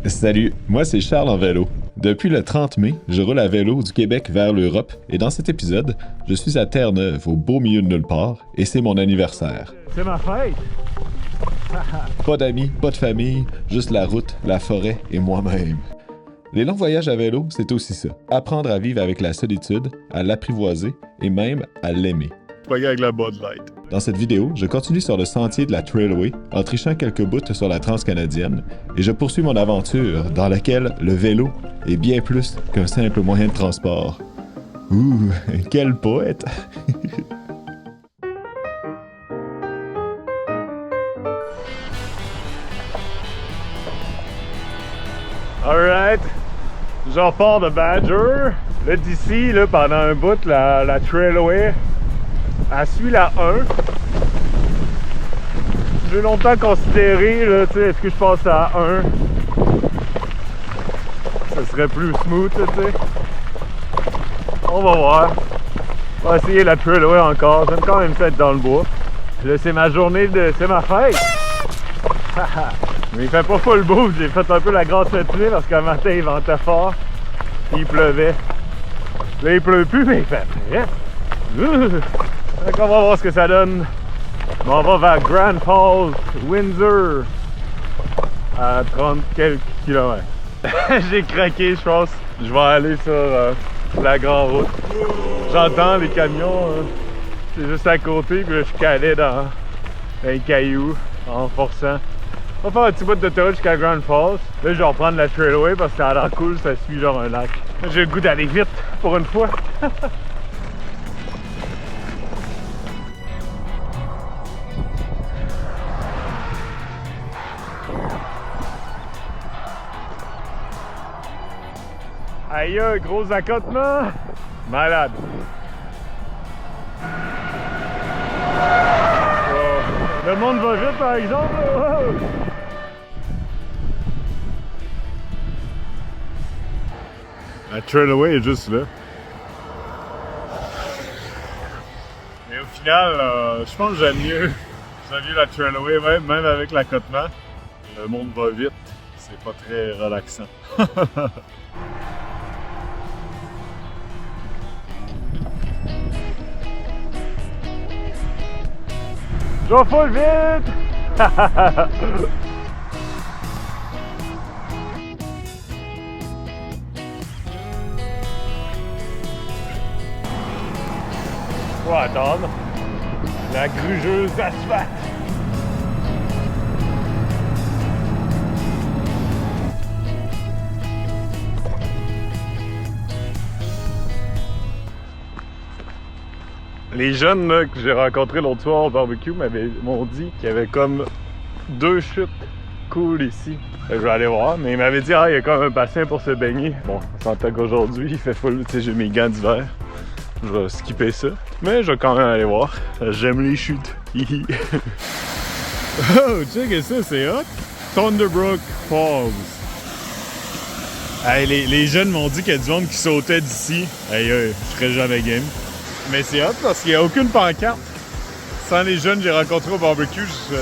Salut, moi c'est Charles en vélo. Depuis le 30 mai, je roule à vélo du Québec vers l'Europe et dans cet épisode, je suis à Terre-Neuve, au beau milieu de nulle part, et c'est mon anniversaire. C'est ma fête! Pas d'amis, pas de famille, juste la route, la forêt et moi-même. Les longs voyages à vélo, c'est aussi ça. Apprendre à vivre avec la solitude, à l'apprivoiser et même à l'aimer. Pas avec la Bud Light. Dans cette vidéo, je continue sur le sentier de la Trailway en trichant quelques bouts sur la transcanadienne et je poursuis mon aventure dans laquelle le vélo est bien plus qu'un simple moyen de transport. Ouh, quel poète! Alright, je repars de Badger. Là d'ici, là, pendant un bout, la Trailway, elle suit la 1. J'ai longtemps considéré, là, tu sais, est-ce que je passe à 1? Ça serait plus smooth, tu sais. On va voir. On va essayer la Trailway encore. J'aime quand même ça être dans le bois. Là, c'est ma journée de... c'est ma fête! Mais il fait pas full beau, j'ai fait un peu la grasse matinée parce qu'un matin il ventait fort, puis il pleuvait. Là il pleut plus mais il fait frais. Donc on va voir ce que ça donne. On va vers Grand Falls, Windsor, à 30 quelques kilomètres. J'ai craqué, je pense. Je vais aller sur la grande route. J'entends les camions, c'est juste à côté, puis là, je calais dans les cailloux en forçant. On va faire un petit bout d'autoroute jusqu'à Grand Falls. Là, je vais reprendre la Trailway parce que ça a l'air cool, ça suit genre un lac. J'ai le goût d'aller vite pour une fois. Aïe, un gros accotement! Malade! Oh. Le monde va vite par exemple! Oh. La Trailway est juste là. Mais au final, je pense que j'aime mieux la Trailway, même avec l'accotement. Le monde va vite, c'est pas très relaxant. Je vais full vite! Faut attendre. La grugeuse d'asphalte. Les jeunes là, que j'ai rencontrés l'autre soir au barbecue m'ont dit qu'il y avait comme 2 chutes cool ici. Je vais aller voir, mais ils m'avaient dit il y a comme un bassin pour se baigner. Bon, on s'entend qu'aujourd'hui il fait full, tu sais, j'ai mes gants d'hiver. Je vais skipper ça. Mais je vais quand même aller voir. J'aime les chutes. Oh, check ça, c'est hot! Thunderbrook Falls. Hey, les jeunes m'ont dit qu'il y a du monde qui sautait d'ici. Hey, je serais jamais game. Mais c'est hot parce qu'il n'y a aucune pancarte. Sans les jeunes que j'ai rencontrés au barbecue, je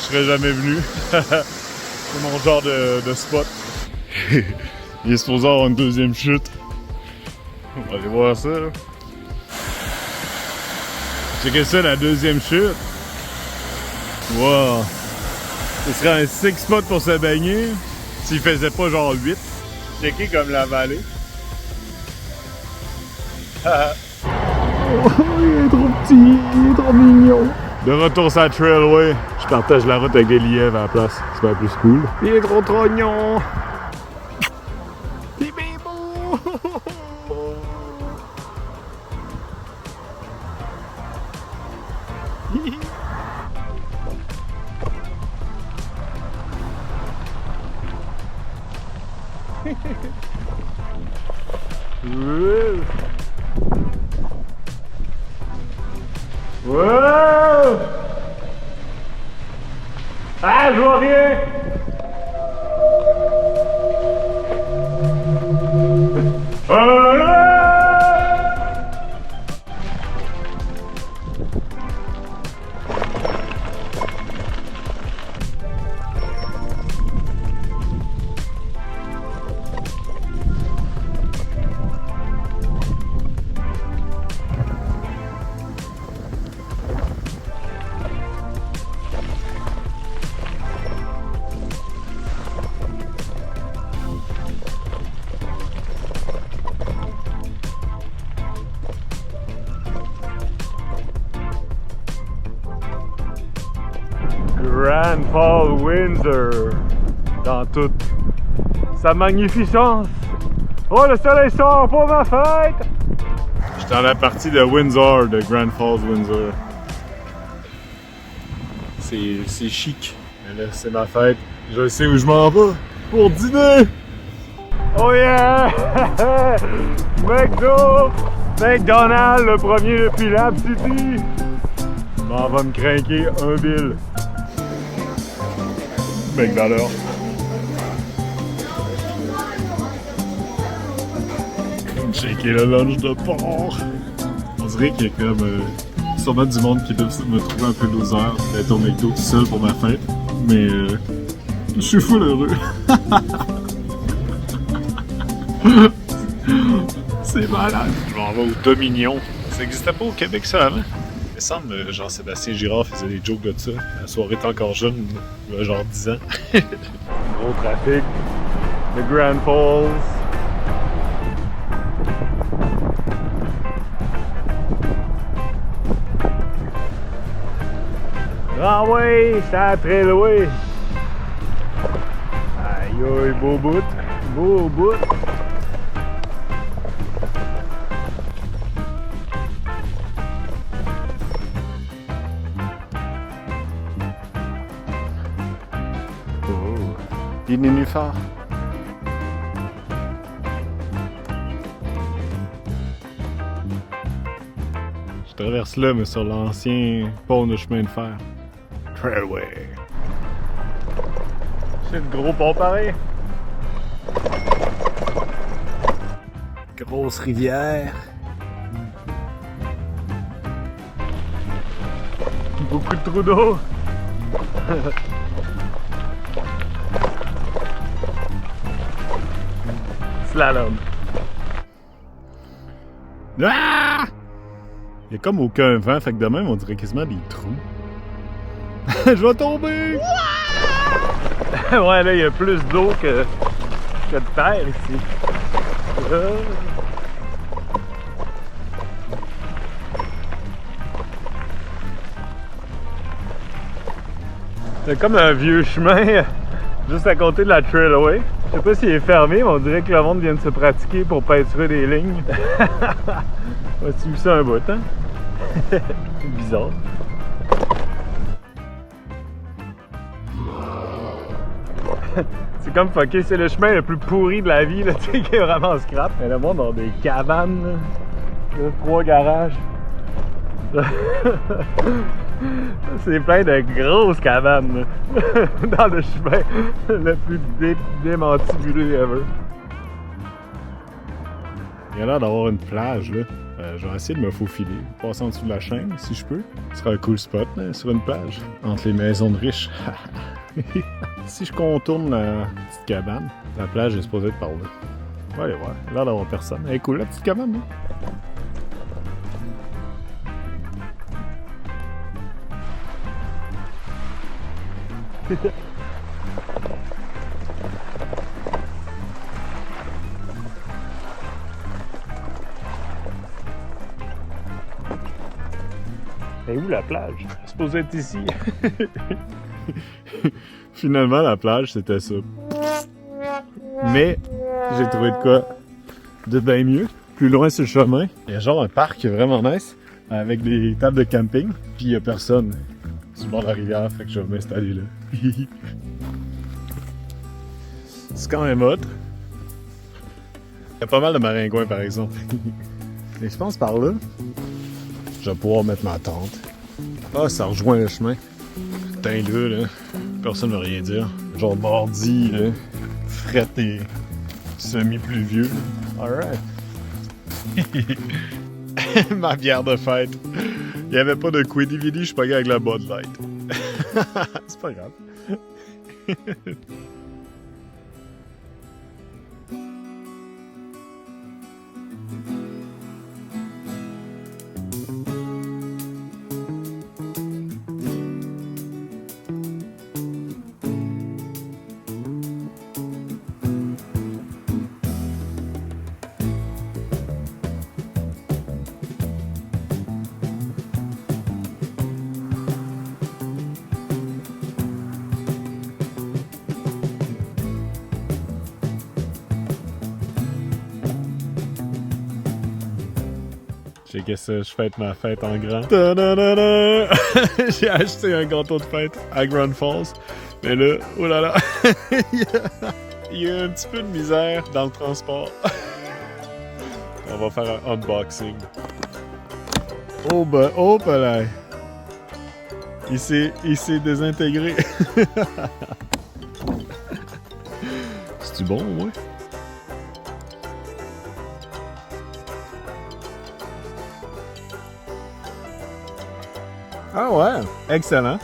serais jamais venu. C'est mon genre de spot. Il est supposé avoir une deuxième chute. On va aller voir ça. Là. Checkez ça, la deuxième chute. Wow! Ce serait un sick spot pour se baigner s'il faisait pas genre 8. Checker comme la vallée. Oh, il est trop petit, il est trop mignon. De retour sur la Trailway, je partage la route avec des lièvres à la place. C'est pas plus cool. Il est trop trognon. Il est bien beau. Wow! Ah, je vois rien! Grand Falls Windsor dans toute sa magnificence. Oh, le soleil sort pour ma fête! J'étais dans la partie de Windsor, de Grand Falls Windsor. C'est chic. Mais là, c'est ma fête. Je sais où je m'en vais pour dîner! Oh yeah! McDo! McDonald's, le premier depuis Lab City! Je m'en vais me craquer un bill. McDonald's. Shaker le lunch de porc. On dirait qu'il y a comme sûrement du monde qui doit me trouver un peu loser d'être au McDo tout seul pour ma fête. Mais je suis full heureux. C'est malade. Je m'en vais au Dominion. Ça n'existait pas au Québec ça avant. Il me semble Jean-Sébastien Girard faisait des jokes de ça. La soirée est encore jeune, il y a genre 10 ans. Gros trafic. Le Grand Falls. Ah ouais, ça très loin. Aïe aïe, beau bout. Beau bout. Oh, des nénuphars. Je traverse là, mais sur l'ancien pont de chemin de fer. Trailway. C'est le gros pont pareil. Grosse rivière. Beaucoup de trous d'eau. Slalom. Ah! Il y a comme aucun vent, fait que de même on dirait quasiment des trous. Je vais tomber! Ouais, là il y a plus d'eau que de terre ici. C'est comme un vieux chemin juste à côté de la Trailway. Je sais pas s'il est fermé, mais on dirait que le monde vient de se pratiquer pour peinturer des lignes. On va suivre ça un bout, hein? C'est bizarre. C'est comme fucké, c'est le chemin le plus pourri de la vie, là, tu sais, qui est vraiment scrap. Mais le monde dans des cabanes, là, 3 garages. C'est plein de grosses cabanes, là, dans le chemin le plus démantibulé ever. Il y a l'air d'avoir une plage, là. Je vais essayer de me faufiler, passer en dessous de la chaîne, si je peux. Ce sera un cool spot, là, sur une plage, entre les maisons de riches. Si je contourne la petite cabane, la plage est supposée être par là. Ouais, ouais, l'air d'avoir personne. Elle est cool, la petite cabane, hein? Et où la plage? C'est supposé être ici. Finalement, la plage, c'était ça. Mais j'ai trouvé de quoi de bien mieux. Plus loin sur le chemin, il y a genre un parc vraiment nice avec des tables de camping. Puis il y a personne sur le bord de la rivière, fait que je vais m'installer là. C'est quand même hot. Il y a pas mal de maringouins par exemple. Et je pense par là, je vais pouvoir mettre ma tente. Ah, ça rejoint le chemin. Putain là, personne ne veut rien dire. Genre mardi, là, fret et semi-pluvieux. Alright. Ma bière de fête. Il n'y avait pas de Quiddy Viddy, je suis pas gay avec la Bud Light. C'est pas grave. Checkez ça, je fête ma fête en grand. Ta-da-da-da! J'ai acheté un gâteau de fête à Grand Falls. Mais là, oh là là, il y a un petit peu de misère dans le transport. On va faire un unboxing. Oh ben, oh là. Il s'est désintégré. C'est-tu bon, au moins? Ah ouais, excellent.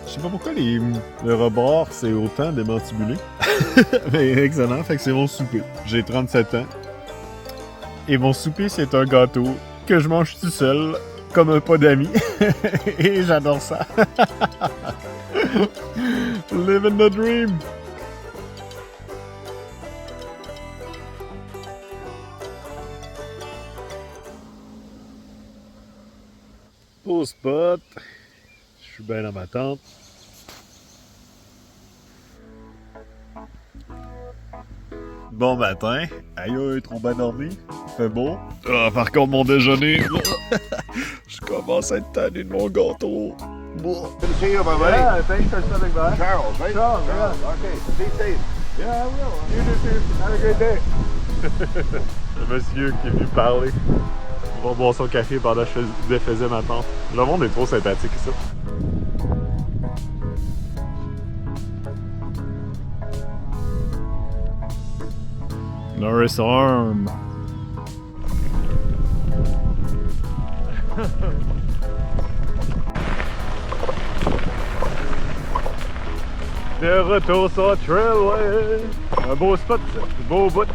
Je sais pas pourquoi le rebord c'est autant démantibulé. Mais excellent, fait que c'est mon souper. J'ai 37 ans. Et mon souper, c'est un gâteau que je mange tout seul, comme un pas d'amis. Et j'adore ça. Living the dream. Beau spot. Je suis bien dans ma tente. Bon matin. Aïe, trop bien dormi. Il fait beau. Ah, par contre, mon déjeuner. Je commence à être tanné de mon gâteau. Good to see you, my buddy. Yeah, thanks for stopping by. Charles, right? Charles, yeah. Okay, be safe. Yeah, I will. You do too. Have a great day. Le monsieur qui est venu parler. On va boire son café pendant que je défaisais ma tente. Le monde est trop sympathique ici. Norris Arm. De retour sur Trailway. Un beau spot, beau bout.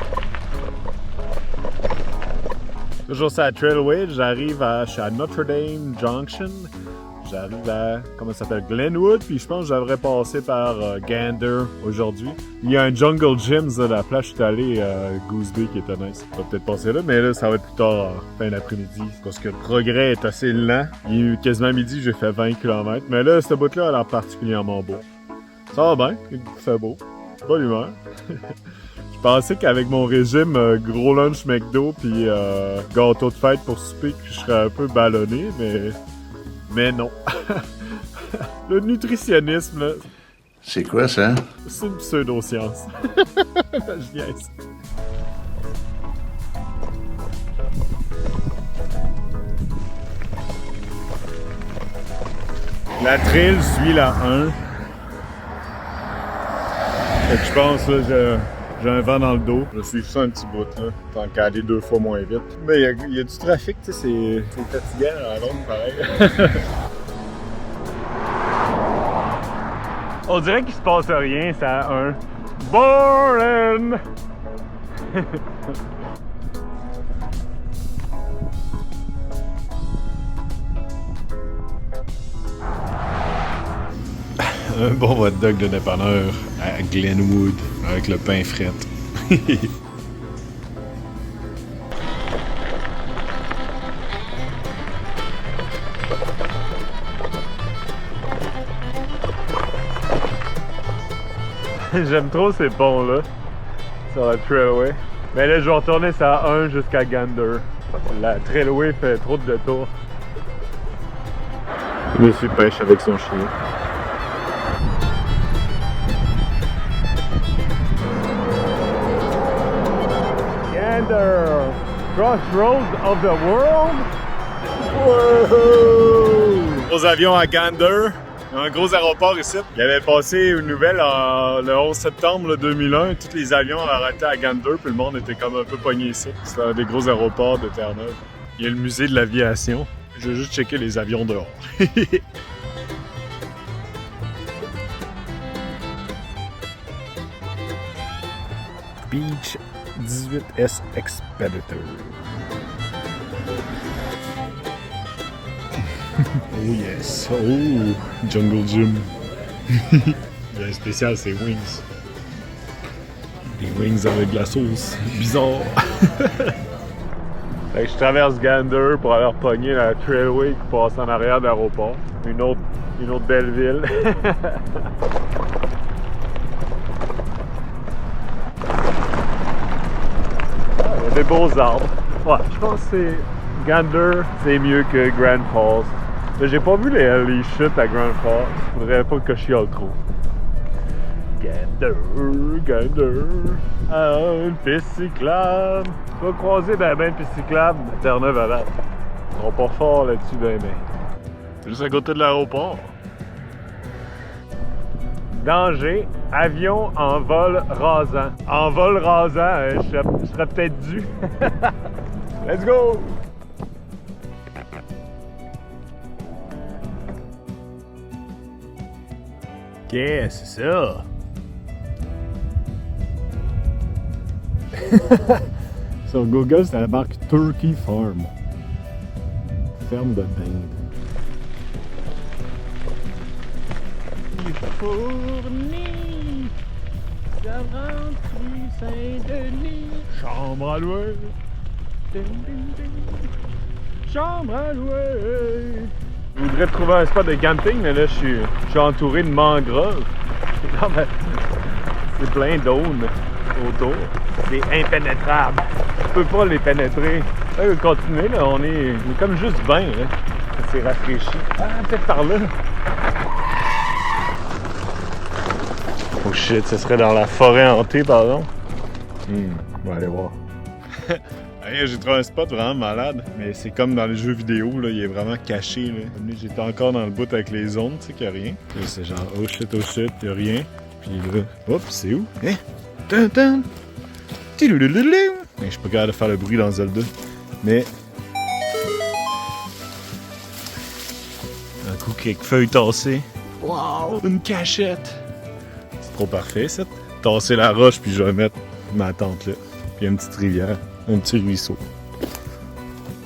Toujours sur la Trailway, j'arrive je suis à Notre Dame Junction. J'arrive à, comment ça s'appelle, Glenwood, puis je pense que j'aimerais passer par Gander aujourd'hui. Il y a un Jungle Gyms de la place, je suis allé à Goose Bay qui était nice. On va peut-être passer là, mais là ça va être plus tard, fin d'après-midi, parce que le progrès est assez lent. Il est quasiment midi, j'ai fait 20 km, mais là, ce bout-là a l'air particulièrement beau. Ça va bien, il fait beau, bonne humeur. Je pensais qu'avec mon régime gros lunch McDo puis gâteau de fête pour souper, que je serais un peu ballonné, mais non. Le nutritionnisme, là, C'est quoi ça? c'est une pseudo-science. Je niaise. La trail suit la 1. Fait que je pense, là, j'ai un vent dans le dos. Je suis ça un petit bout, là, tant qu'à aller 2 fois moins vite. Mais il y a du trafic, tu sais, c'est fatigant à la longue, pareil. On dirait qu'il se passe rien, ça a un boring. Un bon hot dog de dépanneur à Glenwood avec le pain fret. J'aime trop ces ponts-là sur la Trailway. Mais là, je vais retourner ça à 1 jusqu'à Gander. La Trailway fait trop de détours. Monsieur pêche avec son chien. Gander! Crossroads of the world! Whoa! Gros avion à Gander. Un gros aéroport ici. Il avait passé une nouvelle le 11 septembre 2001. Tous les avions avaient arrêté à Gander, puis le monde était comme un peu pogné ici. C'est un des gros aéroports de Terre-Neuve. Il y a le musée de l'aviation. Je vais juste checker les avions dehors. Beech 18S Expeditor. Oh yes! Oh! Jungle Gym! Il y a un spécial, c'est Wings. Des wings avec de la sauce. Bizarre! Fait que je traverse Gander pour aller repogner la Trailway qui passe en arrière de l'aéroport. Une autre belle ville. Il y a des beaux arbres. Ouais, je pense que c'est Gander, c'est mieux que Grand Falls. Mais j'ai pas vu les chutes à Grand Falls. Faudrait pas que je chiale trop. Gander, une piste cyclable. Tu vas croiser ben de piste cyclable à Terre-Neuve-Avette. Ils seront pas forts là-dessus ben. Juste à côté de l'aéroport. Danger, avion en vol rasant. En vol rasant, je serais peut-être dû. Let's go! Qu'est-ce que c'est ça? Sur Google, c'est la marque Turkey Farm. Ferme de dinde. Fourni, ça rentre rue Saint-Denis. Chambre à louer. Ding, ding, ding. Chambre à louer. Je voudrais trouver un spot de camping, mais là, je suis entouré de mangroves. C'est plein d'aunes autour. C'est impénétrable. Je peux pas les pénétrer. Là, on va continuer, là, on est comme juste bien, là. C'est rafraîchi. Ah, peut-être par là. Oh shit, ce serait dans la forêt hantée, pardon. On va aller voir. Hey, j'ai trouvé un spot vraiment malade, mais c'est comme dans les jeux vidéo, là, il est vraiment caché. J'étais encore dans le bout avec les zones, tu sais qu'il n'y a rien. Là, c'est genre oh shit, il n'y a rien. Puis là, hop, c'est où? Hein? Tintin! Je suis pas capable de faire le bruit dans Zelda, mais... Un coup, quelques feuilles tassées. Wow! Une cachette! C'est trop parfait, ça. Tasser la roche, puis je vais mettre ma tente là. Puis une petite rivière, un petit ruisseau.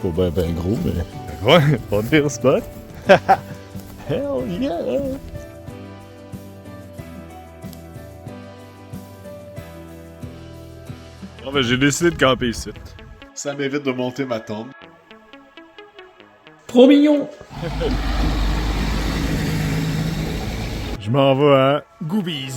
Pas ben gros, mais... Ouais, pas de pire spot. Hell yeah! Bon, ben, j'ai décidé de camper ici. Ça m'évite de monter ma tente. Trop mignon! Je m'en vais à Goobies.